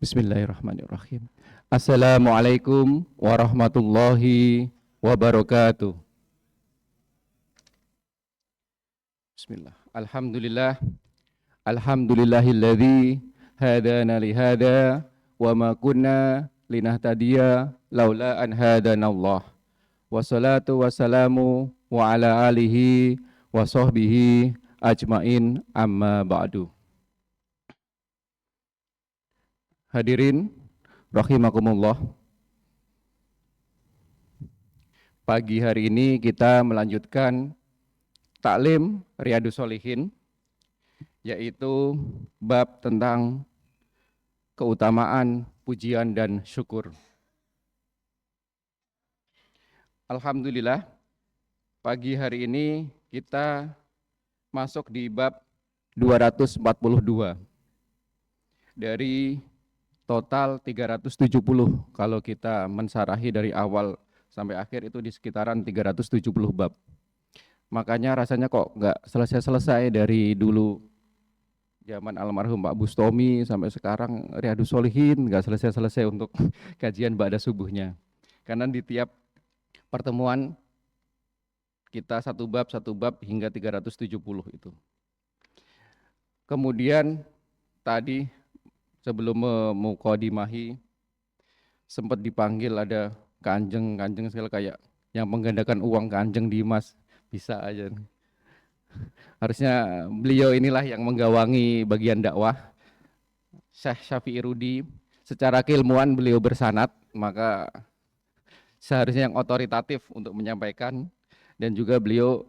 Bismillahirrahmanirrahim. Assalamualaikum warahmatullahi wabarakatuh. Bismillah. Alhamdulillah. Alhamdulillahilladzi hadana lihada wa ma kunna linahtadiya laula an hadanallah. Wassalatu wassalamu wa ala alihi wa sahbihi ajmain amma ba'du. Hadirin rahimakumullah. Pagi hari ini kita melanjutkan taklim Riyadhus Shalihin, yaitu bab tentang keutamaan pujian dan syukur. Alhamdulillah, pagi hari ini kita masuk di bab 242 dari total 370. Kalau kita mensarahi dari awal sampai akhir itu di sekitaran 370 bab. Makanya rasanya kok nggak selesai-selesai dari dulu zaman almarhum Pak Bustomi sampai sekarang Riyadhus Shalihin nggak selesai-selesai untuk kajian ba'da subuhnya. Karena di tiap pertemuan kita satu bab hingga 370 itu. Kemudian tadi sebelum memukodimahi sempat dipanggil ada kanjeng sekali kayak yang menggandakan uang kanjeng Dimas, bisa aja. Harusnya beliau inilah yang menggawangi bagian dakwah. Syekh Syafi'i Rudi, secara keilmuan beliau bersanad, maka seharusnya yang otoritatif untuk menyampaikan, dan juga beliau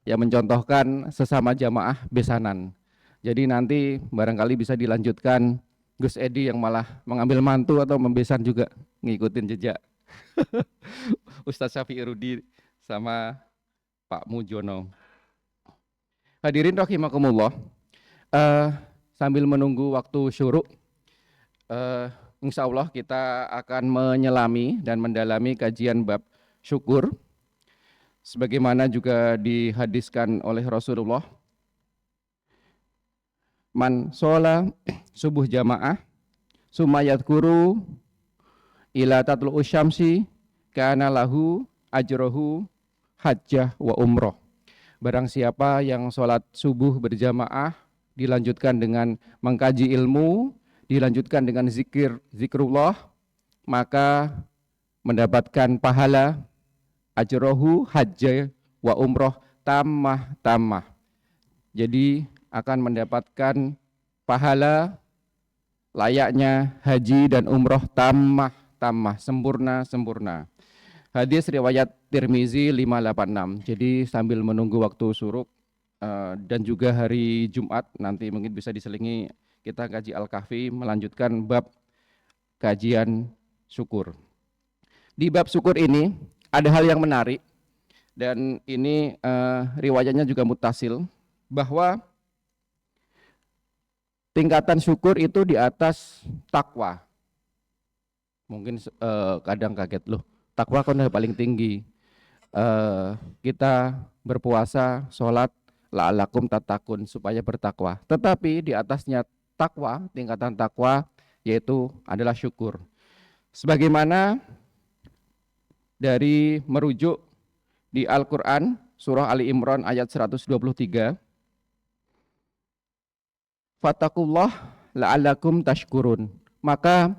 yang mencontohkan sesama jamaah besanan. Jadi nanti barangkali bisa dilanjutkan Gus Edi yang malah mengambil mantu atau membesan juga ngikutin jejak Ustadz Syafi'i Rudi sama Pak Mujono. Hadirin rahimakumullah, sambil menunggu waktu syuruk, insya Allah kita akan menyelami dan mendalami kajian bab syukur sebagaimana juga dihadiskan oleh Rasulullah. Man shola subuh jamaah sumayat kuru ila tatlu usyamsi kana lahu ajrohu hajjah wa umroh. Barang siapa yang sholat subuh berjamaah dilanjutkan dengan mengkaji ilmu, dilanjutkan dengan zikrullah, maka mendapatkan pahala ajrohu hajjah wa umroh tamah. Jadi akan mendapatkan pahala layaknya haji dan umroh tamah, sempurna. Hadis riwayat Tirmizi 586. Jadi sambil menunggu waktu syuruk dan juga hari Jumat nanti mungkin bisa diselingi kita kaji Al-Kahfi melanjutkan bab kajian syukur. Di bab syukur ini ada hal yang menarik dan ini riwayatnya juga mutasil bahwa tingkatan syukur itu di atas takwa. Mungkin kadang kaget loh, takwa kan udah paling tinggi. Kita berpuasa, sholat, la'alakum tatakun, supaya bertakwa. Tetapi di atasnya takwa, tingkatan takwa yaitu adalah syukur. Sebagaimana dari merujuk di Al-Quran, surah Ali Imran ayat 123, Fattakullah la'allakum tashkurun. Maka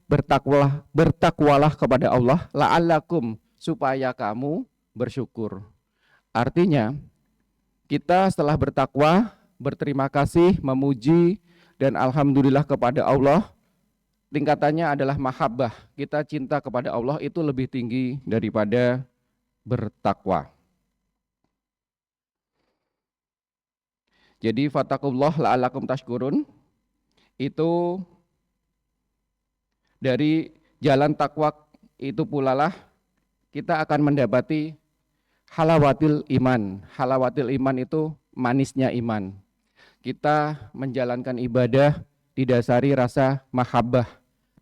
bertakwalah kepada Allah la'allakum, supaya kamu bersyukur. Artinya kita setelah bertakwa, berterima kasih, memuji dan alhamdulillah kepada Allah, tingkatannya adalah mahabbah. Kita cinta kepada Allah itu lebih tinggi daripada bertakwa. Jadi fattakullah la'allakum tashkurun itu dari jalan takwa itu pula lah kita akan mendapati halawatil iman. Halawatil iman itu manisnya iman. Kita menjalankan ibadah didasari rasa mahabbah,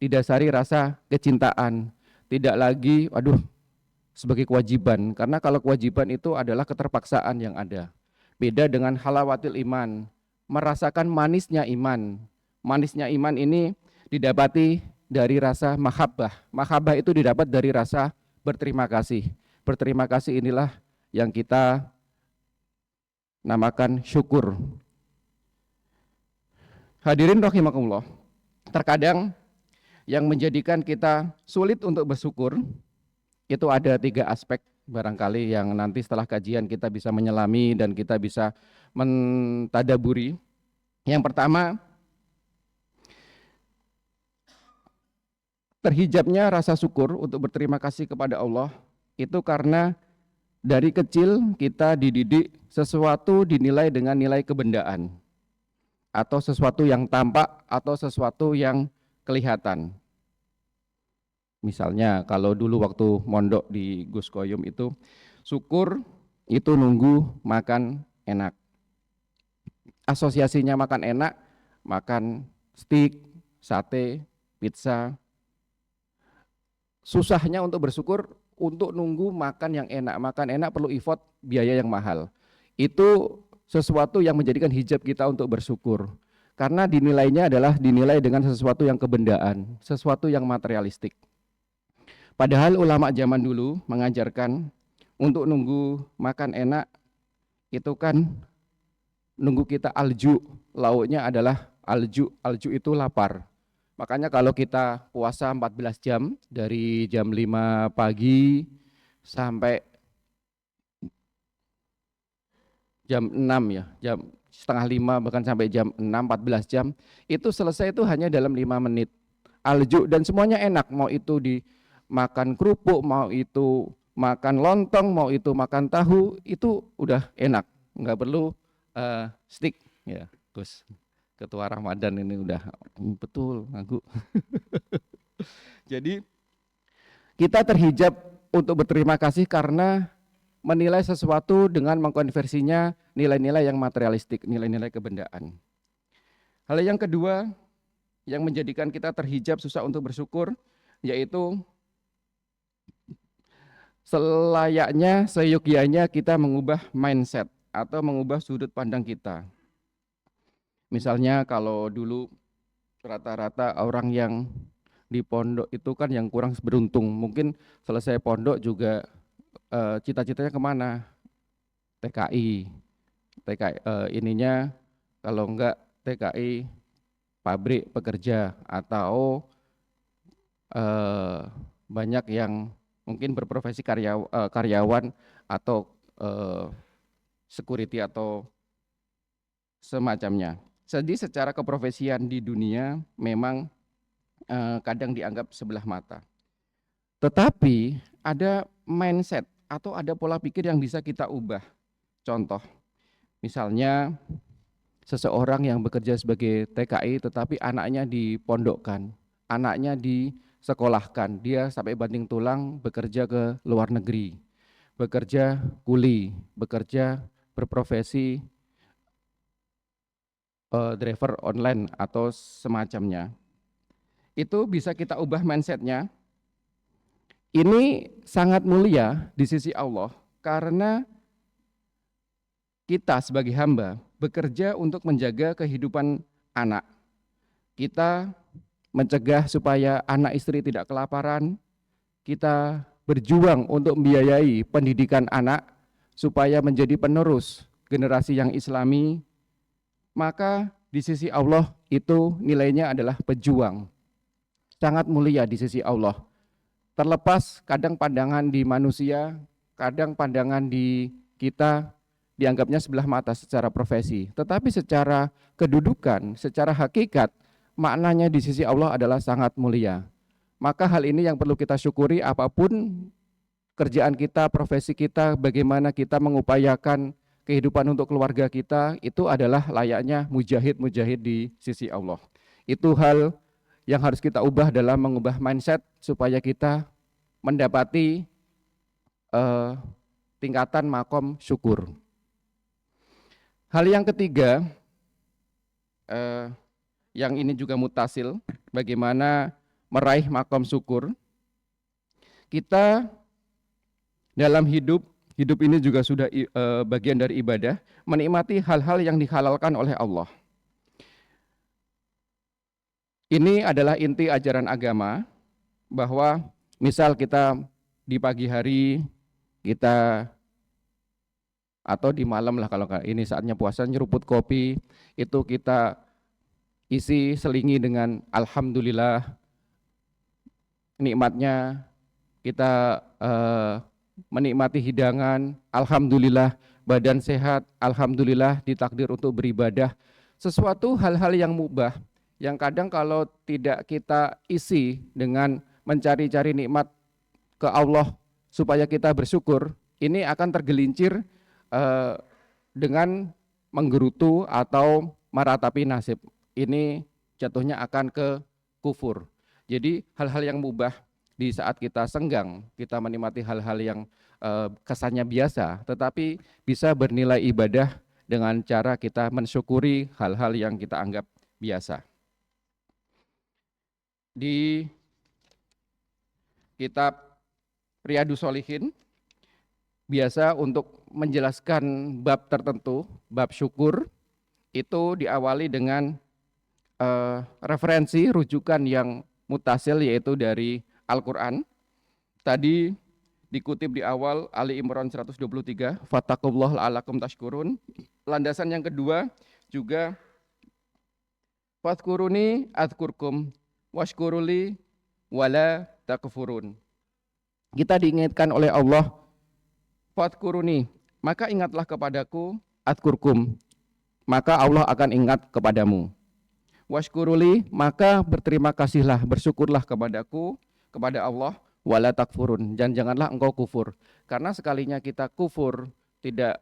didasari rasa kecintaan, tidak lagi sebagai kewajiban, karena kalau kewajiban itu adalah keterpaksaan yang ada. Beda dengan halawatil iman, merasakan manisnya iman. Manisnya iman ini didapati dari rasa mahabbah. Mahabbah itu didapat dari rasa berterima kasih. Berterima kasih inilah yang kita namakan syukur. Hadirin rahimakumullah, terkadang yang menjadikan kita sulit untuk bersyukur itu ada 3 aspek barangkali yang nanti setelah kajian kita bisa menyelami dan kita bisa mentadaburi. Yang pertama, terhijabnya rasa syukur untuk berterima kasih kepada Allah itu karena dari kecil kita dididik sesuatu dinilai dengan nilai kebendaan atau sesuatu yang tampak atau sesuatu yang kelihatan. Misalnya kalau dulu waktu mondok di Gus Koyum itu, syukur itu nunggu makan enak. Asosiasinya makan enak, makan steak, sate, pizza. Susahnya untuk bersyukur untuk nunggu makan yang enak. Makan enak perlu effort, biaya yang mahal. Itu sesuatu yang menjadikan hijab kita untuk bersyukur. Karena dinilainya adalah dinilai dengan sesuatu yang kebendaan, sesuatu yang materialistik. Padahal ulama zaman dulu mengajarkan untuk nunggu makan enak itu kan nunggu kita alju, lauknya adalah alju. Alju itu lapar. Makanya kalau kita puasa 14 jam dari jam 5 pagi sampai jam 6 ya, jam setengah 5 bahkan sampai jam 6, 14 jam, itu selesai itu hanya dalam 5 menit. Alju dan semuanya enak, mau itu dimakan kerupuk, mau itu makan lontong, mau itu makan tahu, itu udah enak, nggak perlu stick ya, Gus. Ketua Ramadan ini udah betul ngaku. Jadi kita terhijab untuk berterima kasih karena menilai sesuatu dengan mengkonversinya nilai-nilai yang materialistik, nilai-nilai kebendaan. Hal yang kedua yang menjadikan kita terhijab susah untuk bersyukur yaitu selayaknya, seyogyanya kita mengubah mindset atau mengubah sudut pandang kita. Misalnya kalau dulu rata-rata orang yang di pondok itu kan yang kurang beruntung, mungkin selesai pondok juga cita-citanya kemana? TKI, ininya kalau enggak TKI pabrik pekerja atau banyak yang mungkin berprofesi karyawan atau security atau semacamnya. Jadi secara keprofesian di dunia memang kadang dianggap sebelah mata. Tetapi ada mindset atau ada pola pikir yang bisa kita ubah. Contoh, misalnya seseorang yang bekerja sebagai TKI tetapi anaknya dipondokkan, anaknya disekolahkan, dia sampai banting tulang bekerja ke luar negeri, bekerja kuli, bekerja berprofesi driver online atau semacamnya. Itu bisa kita ubah mindsetnya. Ini sangat mulia di sisi Allah karena kita sebagai hamba bekerja untuk menjaga kehidupan anak. Kita mencegah supaya anak istri tidak kelaparan. Kita berjuang untuk membiayai pendidikan anak supaya menjadi penerus generasi yang islami. Maka di sisi Allah itu nilainya adalah pejuang. Sangat mulia di sisi Allah. Terlepas kadang pandangan di manusia, kadang pandangan di kita dianggapnya sebelah mata secara profesi. Tetapi secara kedudukan, secara hakikat, maknanya di sisi Allah adalah sangat mulia. Maka hal ini yang perlu kita syukuri apapun kerjaan kita, profesi kita, bagaimana kita mengupayakan kehidupan untuk keluarga kita, itu adalah layaknya mujahid-mujahid di sisi Allah. Itu hal yang harus kita ubah dalam mengubah mindset supaya kita mendapati tingkatan makom syukur. Hal yang ketiga, yang ini juga mutasil, bagaimana meraih makom syukur. Kita dalam hidup ini juga sudah bagian dari ibadah, menikmati hal-hal yang dihalalkan oleh Allah. Ini adalah inti ajaran agama, bahwa misal kita di pagi hari kita atau di malam lah, kalau ini saatnya puasa, nyeruput kopi, itu kita isi selingi dengan alhamdulillah, nikmatnya kita menikmati hidangan, alhamdulillah badan sehat, alhamdulillah ditakdir untuk beribadah. Sesuatu hal-hal yang mubah yang kadang kalau tidak kita isi dengan mencari-cari nikmat ke Allah supaya kita bersyukur, ini akan tergelincir dengan menggerutu atau meratapi nasib. Ini jatuhnya akan ke kufur. Jadi hal-hal yang mubah di saat kita senggang, kita menikmati hal-hal yang kesannya biasa, tetapi bisa bernilai ibadah dengan cara kita mensyukuri hal-hal yang kita anggap biasa. Di kitab Riyadhus Shalihin biasa untuk menjelaskan bab tertentu, bab syukur, itu diawali dengan referensi rujukan yang mutasil, yaitu dari Al-Quran. Tadi dikutip di awal Ali Imran 123, fattaqullaha la'allakum tashkurun. Landasan yang kedua juga fadhkuruni adzkurkum washkuruli wala takfurun. Kita diingatkan oleh Allah, fadhkuruni, maka ingatlah kepadaku, adzkurkum, maka Allah akan ingat kepadamu. Washkuruli, maka berterima kasihlah, bersyukurlah kepadaku, kepada Allah, wala takfurun, dan janganlah engkau kufur. Karena sekalinya kita kufur, tidak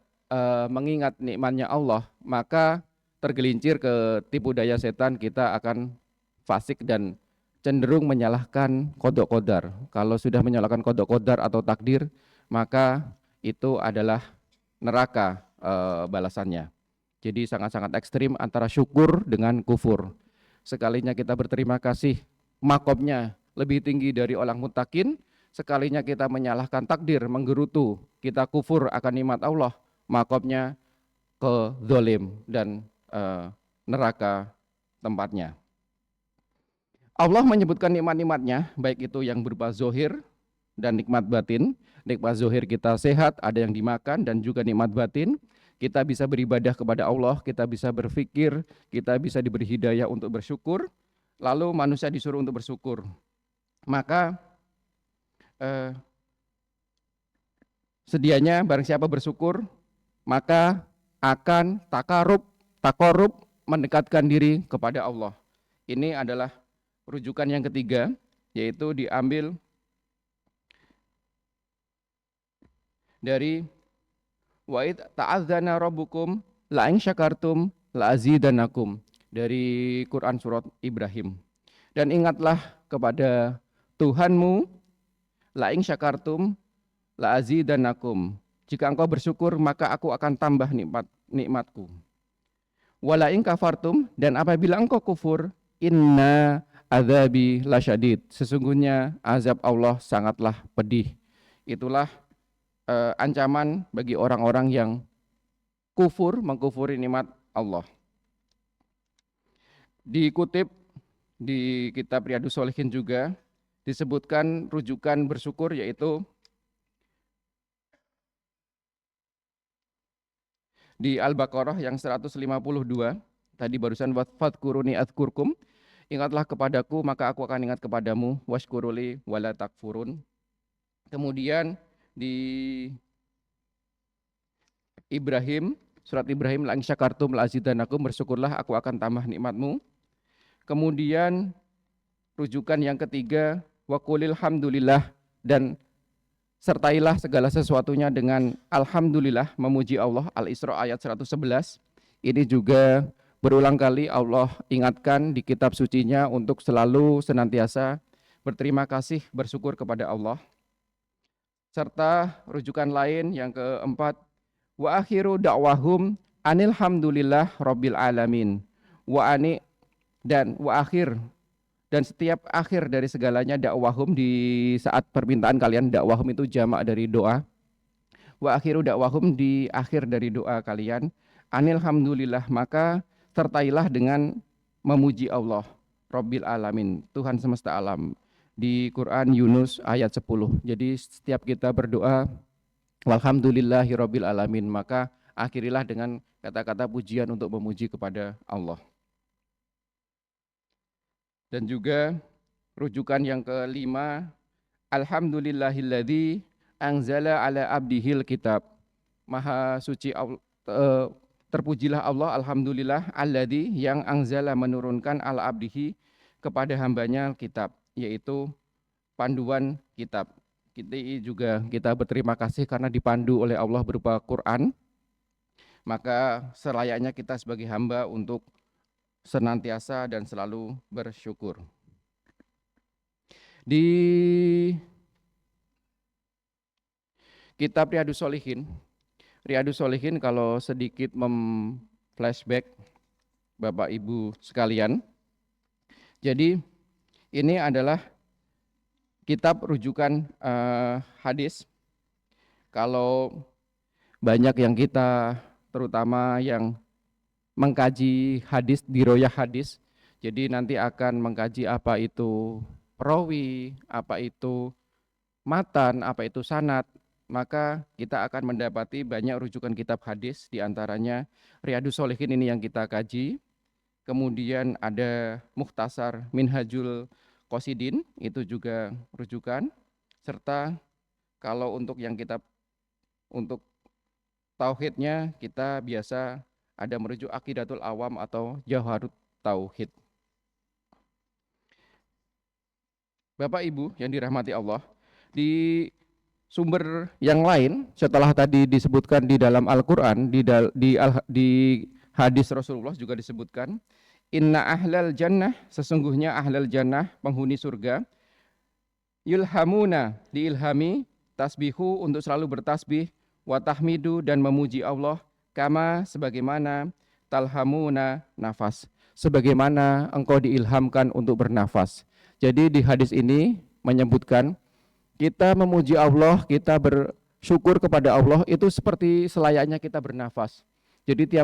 mengingat nikmatnya Allah, maka tergelincir ke tipu daya setan, kita akan fasik dan cenderung menyalahkan qada qadar. Kalau sudah menyalahkan qada qadar atau takdir, maka itu adalah neraka balasannya. Jadi sangat-sangat ekstrim antara syukur dengan kufur. Sekalinya kita berterima kasih, makomnya lebih tinggi dari orang mutakin. Sekalinya kita menyalahkan takdir, menggerutu, kita kufur akan nikmat Allah, makomnya ke zalim dan neraka tempatnya. Allah menyebutkan nikmat-nikmatnya, baik itu yang berupa zohir dan nikmat batin. Nikmat zohir kita sehat, ada yang dimakan, dan juga nikmat batin, kita bisa beribadah kepada Allah, kita bisa berpikir, kita bisa diberi hidayah untuk bersyukur. Lalu manusia disuruh untuk bersyukur. Maka sedianya barang siapa bersyukur, maka akan takarub mendekatkan diri kepada Allah. Ini adalah rujukan yang ketiga, yaitu diambil dari wa id ta'adzana rabbukum la in syakartum la azidanakum, dari Quran surat Ibrahim. Dan ingatlah kepada Tuhanmu, la in syakartum la azidanakum, jika engkau bersyukur maka aku akan tambah nikmatku. Wala in kafartum, dan apabila engkau kufur, inna adzabi lasyadid, sesungguhnya azab Allah sangatlah pedih. Itulah ancaman bagi orang-orang yang kufur, mengkufuri nikmat Allah. Dikutip di kitab Riyadhus Shalihin juga disebutkan rujukan bersyukur, yaitu di Al-Baqarah yang 152, tadi barusan fadhkuruni adzkurkum, ingatlah kepadaku maka aku akan ingat kepadamu, washkuruli wala takfurun. Kemudian di Ibrahim, surat Ibrahim, la in syakartum la azidanakum, bersyukurlah aku akan tambah nikmatmu. Kemudian rujukan yang ketiga, wa qulil hamdulillah, dan sertailah segala sesuatunya dengan alhamdulillah, memuji Allah. Al-Isra ayat 111. Ini juga berulang kali Allah ingatkan di kitab sucinya untuk selalu senantiasa berterima kasih, bersyukur kepada Allah. Serta rujukan lain yang keempat, wa akhiru da'wahum anil hamdulillah rabbil alamin. Dan setiap akhir dari segalanya, dakwahum, di saat permintaan kalian, dakwahum itu jamak dari doa. Wa akhiru dakwahum, di akhir dari doa kalian, anil hamdulillah, maka sertailah dengan memuji Allah. Rabbil alamin, Tuhan semesta alam. Di Quran Yunus ayat 10. Jadi setiap kita berdoa walhamdulillahi rabbil alamin, maka akhirilah dengan kata-kata pujian untuk memuji kepada Allah. Dan juga rujukan yang kelima, alhamdulillahilladzi anzala ala abdihil kitab. Maha suci Allah, terpujilah Allah, alhamdulillah, alladzi yang anzala menurunkan ala abdihi kepada hambanya kitab, yaitu panduan kitab. Kita berterima kasih karena dipandu oleh Allah berupa Quran. Maka selayaknya kita sebagai hamba untuk senantiasa dan selalu bersyukur. Di kitab Riyadhus Shalihin kalau sedikit flashback Bapak Ibu sekalian. Jadi ini adalah kitab rujukan hadis. Kalau banyak yang kita, terutama yang mengkaji hadis, diroyah hadis, jadi nanti akan mengkaji apa itu perawi, apa itu matan, apa itu sanad, maka kita akan mendapati banyak rujukan kitab hadis, diantaranya Riyadhus Shalihin ini yang kita kaji. Kemudian ada Mukhtasar Minhajul Qasidin, itu juga rujukan. Serta kalau untuk yang kitab untuk tauhidnya, kita biasa ada merujuk Aqidatul Awam atau Jawharut Tauhid. Bapak Ibu yang dirahmati Allah, di sumber yang lain setelah tadi disebutkan di dalam Al-Qur'an, di hadis Rasulullah juga disebutkan, inna ahlal jannah, sesungguhnya ahlal jannah, penghuni surga, yulhamuna, diilhami, tasbihu, untuk selalu bertasbih, wa tahmidu, dan memuji Allah, kama, sebagaimana, talhamuna, nafas, sebagaimana engkau diilhamkan untuk bernafas. Jadi di hadis ini menyebutkan kita memuji Allah, kita bersyukur kepada Allah itu seperti selayaknya kita bernafas. Jadi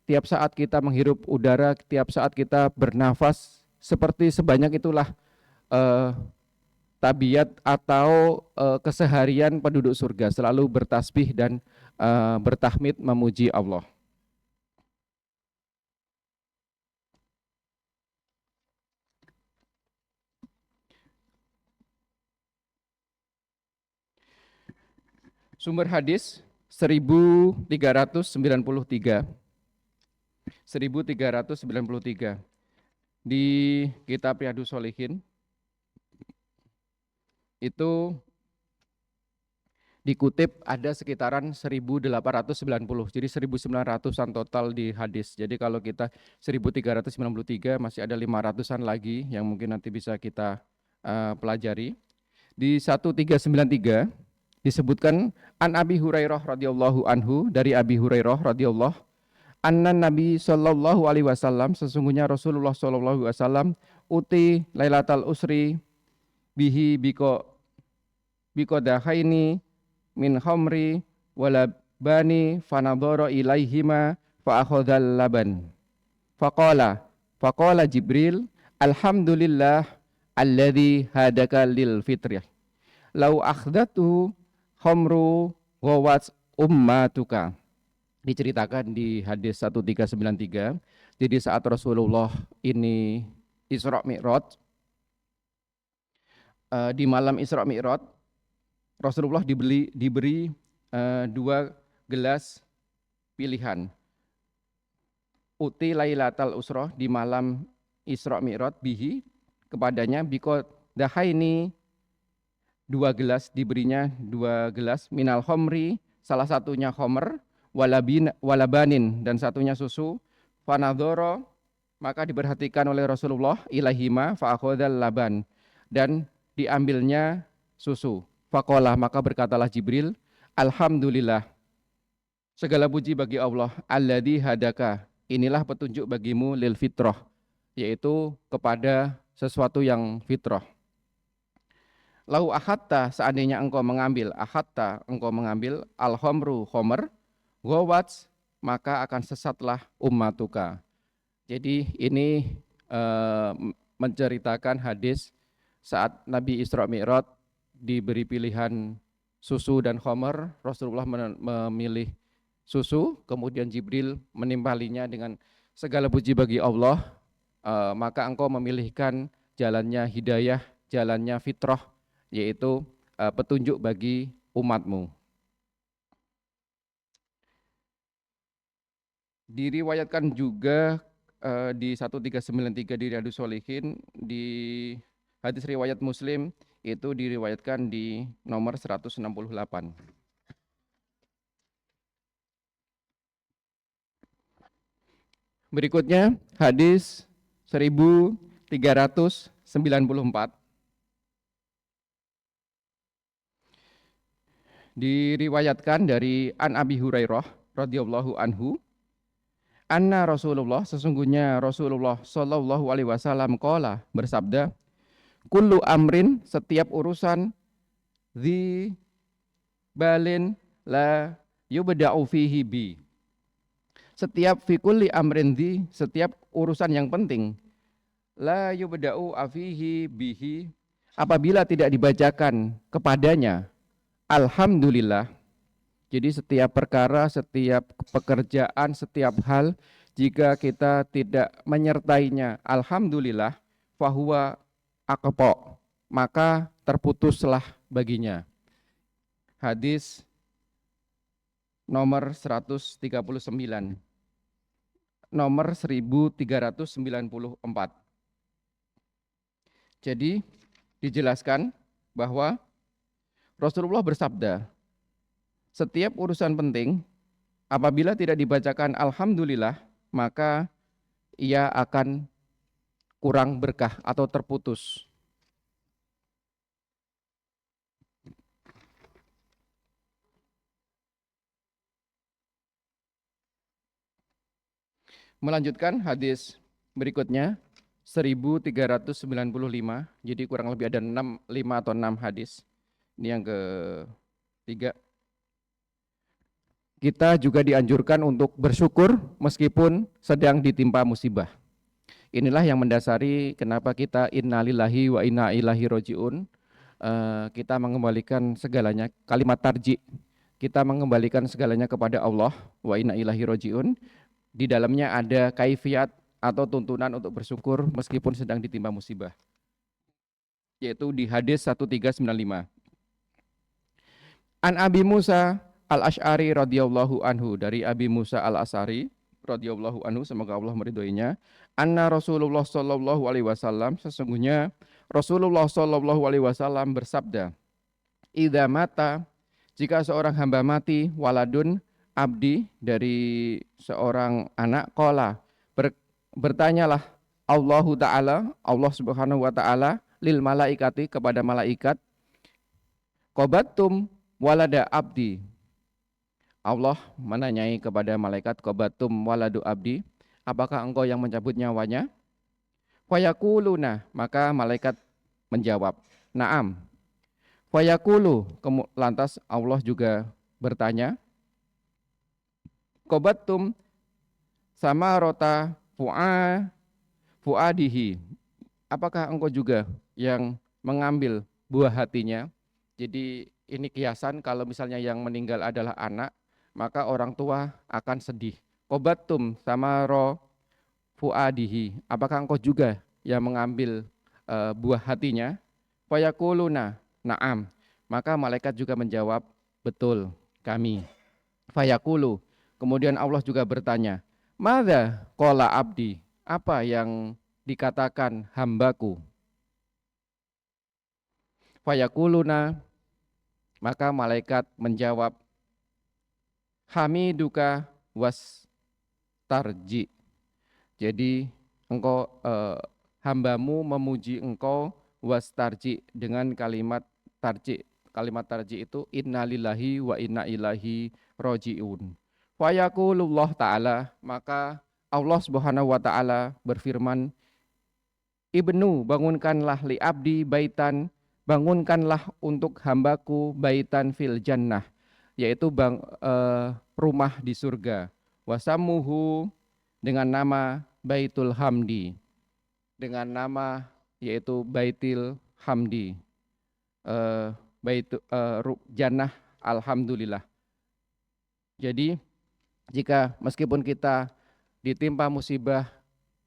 tiap saat kita menghirup udara, tiap saat kita bernafas, seperti sebanyak itulah tabiat atau keseharian penduduk surga, selalu bertasbih dan bertahmid memuji Allah. Sumber hadis 1393 di kitab Riyadhus Shalihin itu dikutip ada sekitaran 1890, jadi 1900-an total di hadis. Jadi kalau kita 1393 masih ada 500-an lagi yang mungkin nanti bisa kita pelajari. Di 1393 disebutkan an Abi Hurairah radhiyallahu anhu, dari Abi Hurairah radhiyallahu anna Nabi sallallahu alaihi wasallam, sesungguhnya Rasulullah sallallahu alaihi wasallam, uti Lailatul Usri bihi biko dahaini min khamri walabani fanadhara ilaihima fa akhadhal laban faqala Jibril alhamdulillah alladzi hadaka lil fitrih lau akhdatu khamru ghawat ummatuka. Diceritakan di hadis 1393, jadi saat Rasulullah ini Isra Mi'raj, di malam Isra Mi'raj Rasulullah diberi 2 gelas pilihan. Uti Lailatul Usra, di malam Isra Mi'raj, bihi, kepadanya, biko dahaini, 2 gelas, diberinya 2 gelas, minal khomri, salah satunya khomer, walabanin, dan satunya susu, fanadhara, maka diperhatikan oleh Rasulullah, ilahima fa'akhodal laban, dan diambilnya susu. Faqala, maka berkatalah Jibril, alhamdulillah, segala puji bagi Allah, alladzi hadaka, inilah petunjuk bagimu lil fitrah, yaitu kepada sesuatu yang fitrah. Lau ahatta, seandainya engkau mengambil, al-khomru, khomer, ghawat, maka akan sesatlah ummatuka. Jadi ini menceritakan hadis saat Nabi Isra Mi'raj diberi pilihan susu dan khamar, Rasulullah memilih susu, kemudian Jibril menimpalinya dengan segala puji bagi Allah, maka engkau memilihkan jalannya hidayah, jalannya fitrah, yaitu petunjuk bagi umatmu. Diriwayatkan juga di 1393 di Riyadhus Shalihin, di hadis riwayat Muslim itu diriwayatkan di nomor 168. Berikutnya hadis 1394 diriwayatkan dari An Abi Hurairah radhiyallahu anhu, anna Rasulullah, sesungguhnya Rasulullah sallallahu alaihi wasallam qala, bersabda, kullu amrin, setiap urusan, dzi balin la yubda'u fihi bi, setiap fi kulli amrin dzi, setiap urusan yang penting, la yubda'u afihi bihi, apabila tidak dibacakan kepadanya alhamdulillah. Jadi setiap perkara, setiap pekerjaan, setiap hal, jika kita tidak menyertainya alhamdulillah, fahuwa aqta, maka terputuslah baginya. Hadis nomor 139, nomor 1394. Jadi dijelaskan bahwa Rasulullah bersabda, setiap urusan penting apabila tidak dibacakan alhamdulillah, maka ia akan kurang berkah atau terputus. Melanjutkan hadis berikutnya 1395, jadi kurang lebih ada 5 atau 6 hadis. Ini yang ketiga. Kita juga dianjurkan untuk bersyukur meskipun sedang ditimpa musibah. Inilah yang mendasari kenapa kita innalillahi wa inna ilaihi rajiun. Kita mengembalikan segalanya, kalimat tarji. Kita mengembalikan segalanya kepada Allah, wa inna ilaihi rajiun. Di dalamnya ada kaifiat atau tuntunan untuk bersyukur meskipun sedang ditimpa musibah. Yaitu di hadis 1395. An Abi Musa Al-Asy'ari radhiyallahu anhu, dari Abi Musa Al-Asy'ari radhiyallahu anhu, semoga Allah meridhoinya, anna Rasulullah sallallahu alaihi wasallam, sesungguhnya Rasulullah sallallahu alaihi wasallam bersabda, idza mata, jika seorang hamba mati, waladun abdi, dari seorang anak, qala, bertanyalah Allahu taala, Allah Subhanahu wa taala, lil malaikati, kepada malaikat, qabattum walada abdi, Allah menanyai kepada malaikat, qabattum waladu abdi, apakah engkau yang mencabut nyawanya? Fayaquluna, maka malaikat menjawab, na'am. Fayaqulu, lantas Allah juga bertanya, qabattum samarata fuadihi, apakah engkau juga yang mengambil buah hatinya? Jadi ini kiasan, kalau misalnya yang meninggal adalah anak, maka orang tua akan sedih. Qabattum samaro fuadihi, apakah engkau juga yang mengambil buah hatinya? Fayaquluna na'am, maka malaikat juga menjawab, betul, kami. Fayaqulu, kemudian Allah juga bertanya, madza qala abdi, apa yang dikatakan hambaku? Fayaquluna, maka malaikat menjawab, hamiduka was tarji, jadi engkau hambamu memuji engkau, was tarji, dengan kalimat tarji. Kalimat tarji itu innalillahi wa inna ilaihi rajiun. Fayaqulullah ta'ala, maka Allah Subhanahu wa ta'ala berfirman, ibnu, bangunkanlah li abdi baitan, bangunkanlah untuk hambaku baitan fil jannah, yaitu rumah di surga. Wasamuhu, dengan nama Baitul Hamdi. dengan nama yaitu Baitil Hamdi, Jannah Alhamdulillah. Jadi jika meskipun kita ditimpa musibah,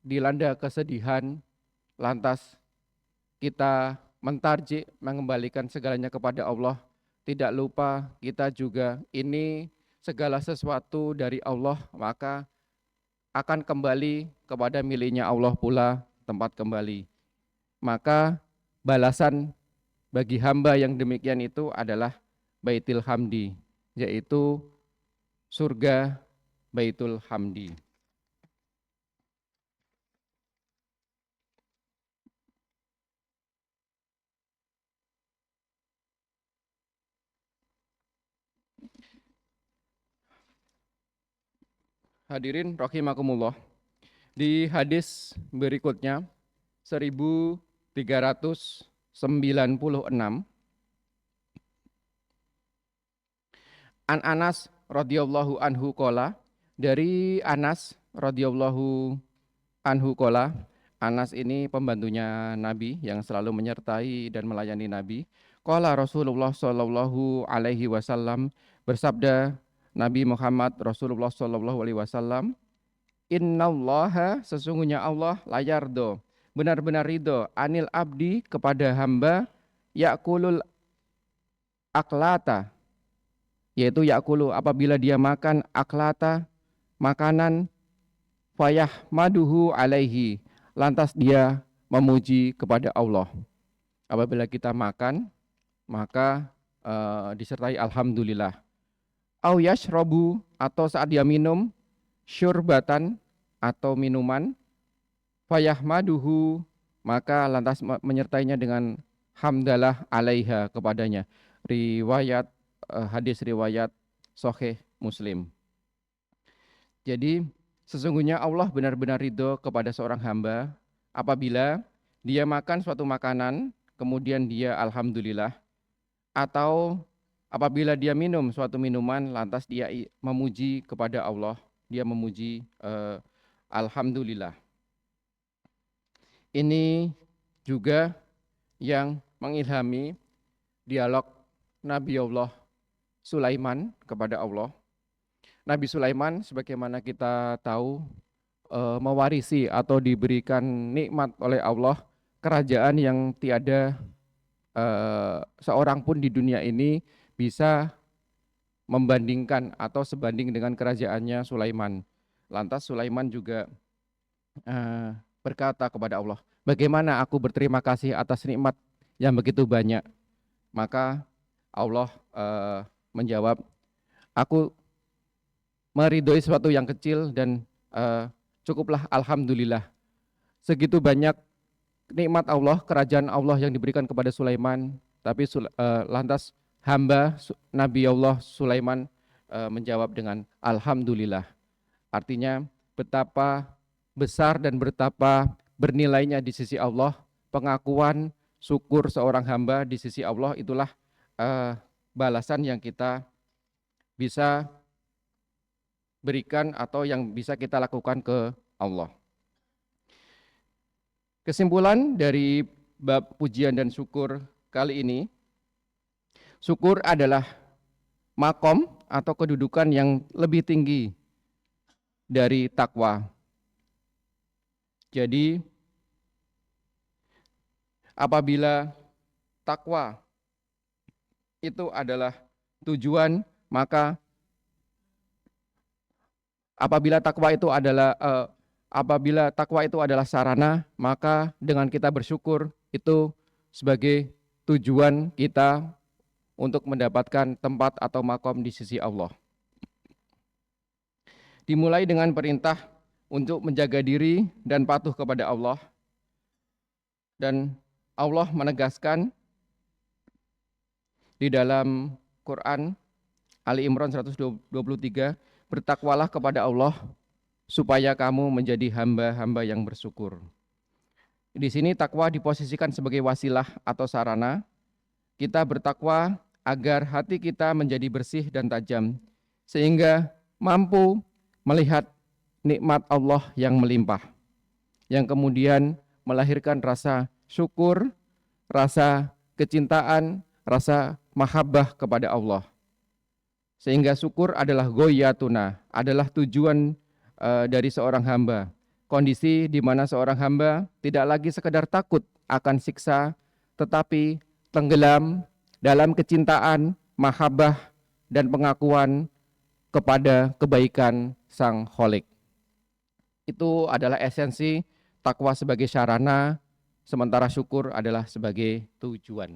dilanda kesedihan, lantas kita mentarjik mengembalikan segalanya kepada Allah, tidak lupa kita juga ini segala sesuatu dari Allah, maka akan kembali kepada miliknya Allah pula tempat kembali. Maka balasan bagi hamba yang demikian itu adalah Baitul Hamdi, yaitu surga Baitul Hamdi. Hadirin rahimakumullah. Di hadis berikutnya 1396 An Anas radhiyallahu anhu qala, dari Anas radhiyallahu anhu qala, Anas ini pembantunya Nabi yang selalu menyertai dan melayani Nabi. Qala Rasulullah sallallahu alaihi wasallam, bersabda Nabi Muhammad Rasulullah sallallahu alaihi wasallam, innallaha, sesungguhnya Allah, layardo, benar-benar ridho, anil abdi, kepada hamba, yakulul aklata, yaitu yakulu, apabila dia makan, aklata, makanan, fayah maduhu alaihi, lantas dia memuji kepada Allah. Apabila kita makan, maka disertai alhamdulillah. Au yashrabu, atau saat dia minum, syurbatan, atau minuman, fayahmaduhu, maka lantas menyertainya dengan hamdalah alaiha, kepadanya. Riwayat hadis riwayat Sahih Muslim. Jadi sesungguhnya Allah benar-benar ridho kepada seorang hamba apabila dia makan suatu makanan kemudian dia alhamdulillah, atau apabila dia minum suatu minuman lantas dia memuji kepada Allah, dia memuji alhamdulillah. Ini juga yang mengilhami dialog Nabi Allah Sulaiman kepada Allah. Nabi Sulaiman sebagaimana kita tahu mewarisi atau diberikan nikmat oleh Allah kerajaan yang tiada seorang pun di dunia ini bisa membandingkan atau sebanding dengan kerajaannya Sulaiman. Lantas Sulaiman juga berkata kepada Allah, bagaimana aku berterima kasih atas nikmat yang begitu banyak? Maka Allah menjawab, aku meridhoi sesuatu yang kecil dan cukuplah alhamdulillah. Segitu banyak nikmat Allah, kerajaan Allah yang diberikan kepada Sulaiman, tapi lantas hamba Nabi Allah Sulaiman menjawab dengan alhamdulillah. Artinya betapa besar dan betapa bernilainya di sisi Allah pengakuan syukur seorang hamba di sisi Allah, itulah balasan yang kita bisa berikan atau yang bisa kita lakukan ke Allah. Kesimpulan dari bab pujian dan syukur kali ini, syukur adalah makom atau kedudukan yang lebih tinggi dari takwa. Jadi apabila takwa itu adalah tujuan, maka apabila takwa itu adalah sarana, maka dengan kita bersyukur itu sebagai tujuan kita untuk mendapatkan tempat atau makom di sisi Allah. Dimulai dengan perintah untuk menjaga diri dan patuh kepada Allah. Dan Allah menegaskan di dalam Quran Ali Imran 123, bertakwalah kepada Allah supaya kamu menjadi hamba-hamba yang bersyukur. Di sini takwa diposisikan sebagai wasilah atau sarana. Kita bertakwa agar hati kita menjadi bersih dan tajam, sehingga mampu melihat nikmat Allah yang melimpah, yang kemudian melahirkan rasa syukur, rasa kecintaan, rasa mahabbah kepada Allah. Sehingga syukur adalah goyatuna, adalah tujuan dari seorang hamba. Kondisi di mana seorang hamba tidak lagi sekedar takut akan siksa, tetapi tenggelam dalam kecintaan, mahabbah, dan pengakuan kepada kebaikan Sang Kholik. Itu adalah esensi takwa sebagai sarana, sementara syukur adalah sebagai tujuan.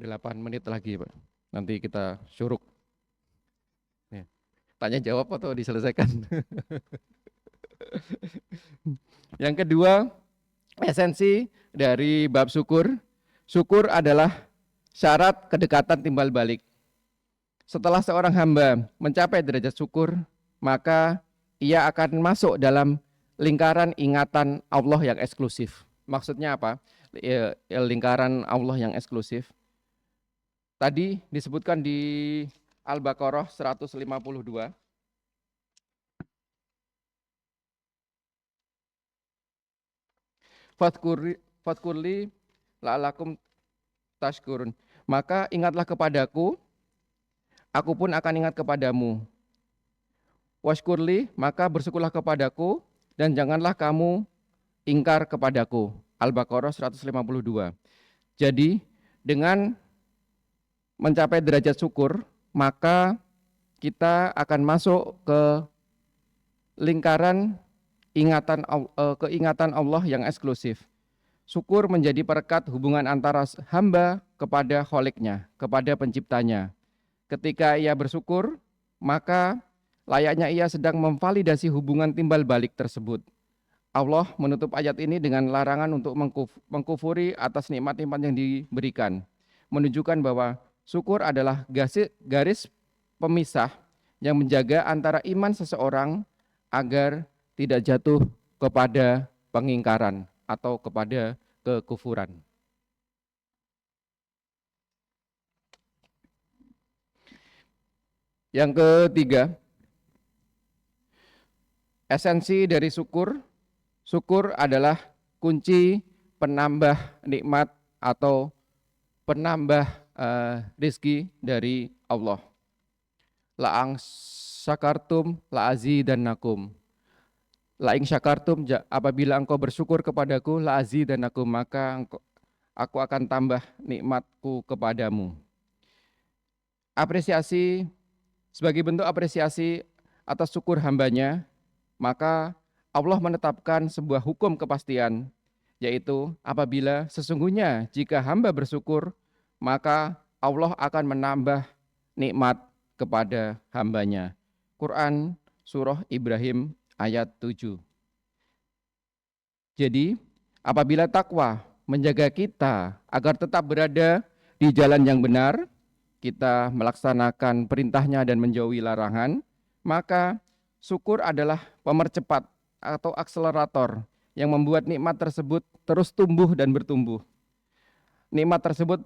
8 menit lagi, Pak. Nanti kita syuruk. Tanya jawab atau diselesaikan? Yang kedua, esensi dari bab syukur. Syukur adalah syarat kedekatan timbal balik. Setelah seorang hamba mencapai derajat syukur, maka ia akan masuk dalam lingkaran ingatan Allah yang eksklusif. Maksudnya apa? Lingkaran Allah yang eksklusif. Tadi disebutkan di Al-Baqarah 152. Fadkurli la'alakum tashkurun. Maka ingatlah kepadaku, aku pun akan ingat kepadamu. Washkurli, maka bersyukurlah kepadaku, dan janganlah kamu ingkar kepadaku. Al-Baqarah 152. Jadi, dengan mencapai derajat syukur, maka kita akan masuk ke lingkaran keingatan Allah yang eksklusif. Syukur menjadi perekat hubungan antara hamba kepada Kholiknya, kepada penciptanya. Ketika ia bersyukur, maka layaknya ia sedang memvalidasi hubungan timbal balik tersebut. Allah menutup ayat ini dengan larangan untuk mengkufuri atas nikmat-nikmat yang diberikan, menunjukkan bahwa syukur adalah garis pemisah yang menjaga antara iman seseorang agar tidak jatuh kepada pengingkaran atau kepada kekufuran. Yang ketiga, esensi dari syukur. Syukur adalah kunci penambah nikmat atau penambah rizki dari Allah. La'ang syakartum la'azidannakum. La'ing syakartum, apabila engkau bersyukur kepadaku, la'azidannakum, maka aku akan tambah nikmatku kepadamu. Apresiasi, sebagai bentuk apresiasi atas syukur hambanya, maka Allah menetapkan sebuah hukum kepastian, yaitu apabila sesungguhnya jika hamba bersyukur, maka Allah akan menambah nikmat kepada hambanya. Quran Surah Ibrahim ayat 7. Jadi, apabila takwa menjaga kita agar tetap berada di jalan yang benar, kita melaksanakan perintahnya dan menjauhi larangan, maka syukur adalah pemercepat atau akselerator yang membuat nikmat tersebut terus tumbuh dan bertumbuh. Nikmat tersebut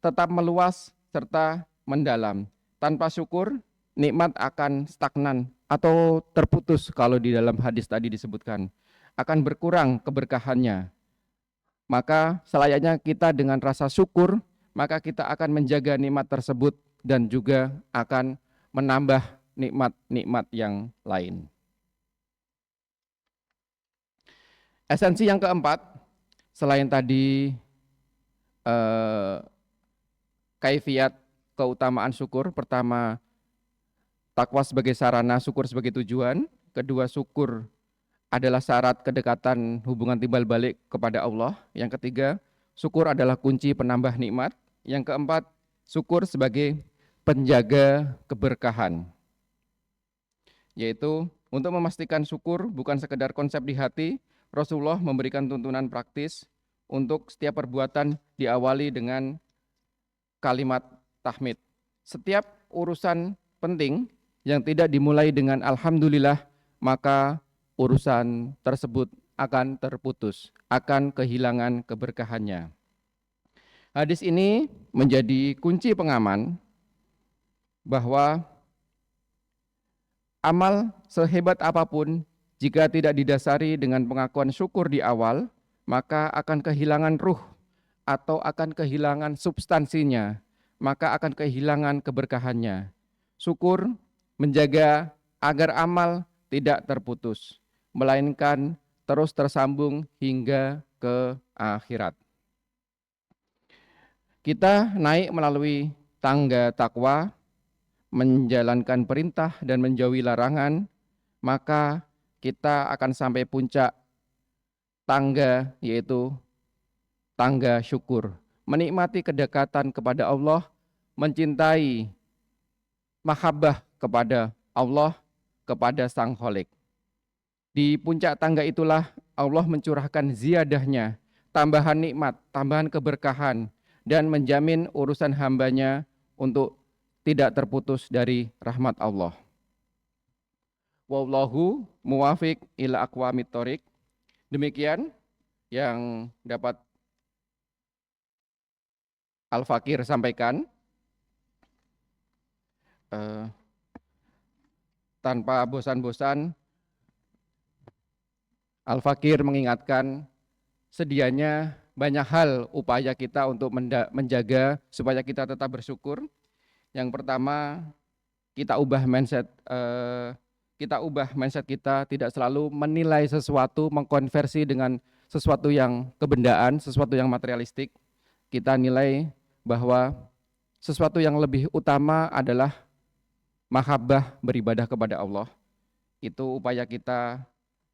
tetap meluas serta mendalam. Tanpa syukur, nikmat akan stagnan atau terputus kalau di dalam hadis tadi disebutkan. Akan berkurang keberkahannya. Maka selayaknya kita dengan rasa syukur, maka kita akan menjaga nikmat tersebut dan juga akan menambah nikmat-nikmat yang lain. Esensi yang keempat, selain tadi kaifiat keutamaan syukur, pertama takwa sebagai sarana, syukur sebagai tujuan. Kedua, syukur adalah syarat kedekatan hubungan timbal balik kepada Allah. Yang ketiga, syukur adalah kunci penambah nikmat. Yang keempat, syukur sebagai penjaga keberkahan. Yaitu untuk memastikan syukur bukan sekedar konsep di hati, Rasulullah memberikan tuntunan praktis untuk setiap perbuatan diawali dengan kalimat tahmid. Setiap urusan penting yang tidak dimulai dengan alhamdulillah, maka urusan tersebut akan terputus, akan kehilangan keberkahannya. Hadis ini menjadi kunci pengaman bahwa amal sehebat apapun, Jika tidak didasari dengan pengakuan syukur di awal, maka akan kehilangan ruh atau akan kehilangan substansinya, maka akan kehilangan keberkahannya. Syukur menjaga agar amal tidak terputus, melainkan terus tersambung hingga ke akhirat. Kita naik melalui tangga takwa, menjalankan perintah dan menjauhi larangan, maka kita akan sampai puncak tangga, yaitu tangga syukur. Menikmati kedekatan kepada Allah, mencintai mahabbah kepada Allah, kepada Sang Khalik. Di puncak tangga itulah Allah mencurahkan ziyadahnya, tambahan nikmat, tambahan keberkahan, dan menjamin urusan hambanya untuk tidak terputus dari rahmat Allah. Wallahu muwafiq ila aqwamit thoriq. Demikian yang dapat Al-Fakir sampaikan. Tanpa bosan-bosan, Al-Fakir mengingatkan sedianya banyak hal upaya kita untuk menjaga supaya kita tetap bersyukur. Yang pertama, kita ubah mindset kita, tidak selalu menilai sesuatu, mengkonversi dengan sesuatu yang kebendaan, sesuatu yang materialistik. Kita nilai bahwa sesuatu yang lebih utama adalah mahabbah, beribadah kepada Allah. Itu upaya kita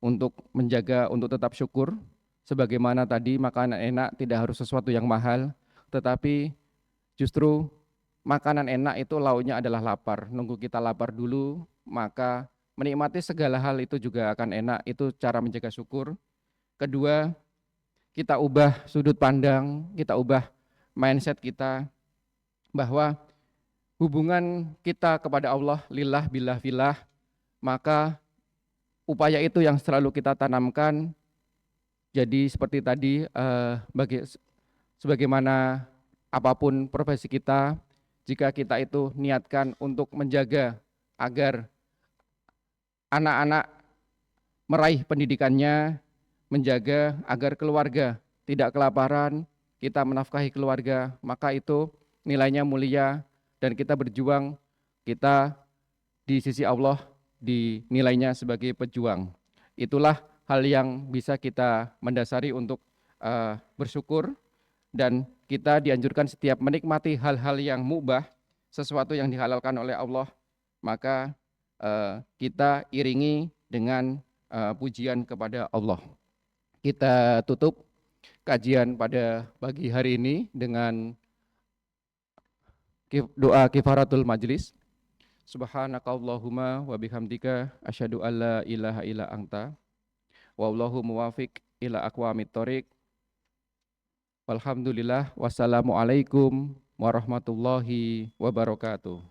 untuk menjaga, untuk tetap syukur. Sebagaimana tadi, makanan enak tidak harus sesuatu yang mahal, tetapi justru makanan enak itu lauknya adalah lapar. Nunggu kita lapar dulu, maka menikmati segala hal itu juga akan enak. Itu cara menjaga syukur. Kedua, kita ubah sudut pandang, kita ubah mindset kita, bahwa hubungan kita kepada Allah lillah billah fillah, maka upaya itu yang selalu kita tanamkan. Jadi seperti tadi, sebagaimana apapun profesi kita, jika kita itu niatkan untuk menjaga agar anak-anak meraih pendidikannya, menjaga agar keluarga tidak kelaparan, kita menafkahi keluarga, maka itu nilainya mulia dan kita berjuang, kita di sisi Allah dinilainya sebagai pejuang. Itulah hal yang bisa kita mendasari untuk bersyukur, dan kita dianjurkan setiap menikmati hal-hal yang mubah, sesuatu yang dihalalkan oleh Allah, maka kita iringi dengan pujian kepada Allah. Kita tutup kajian pada pagi hari ini dengan doa kifaratul majlis. Subhanakallahumma wa bihamdika asyhadu alla ilaha illa anta wallahu muwafiq ila aqwamit thoriq. Walhamdulillah, wassalamualaikum warahmatullahi wabarakatuh.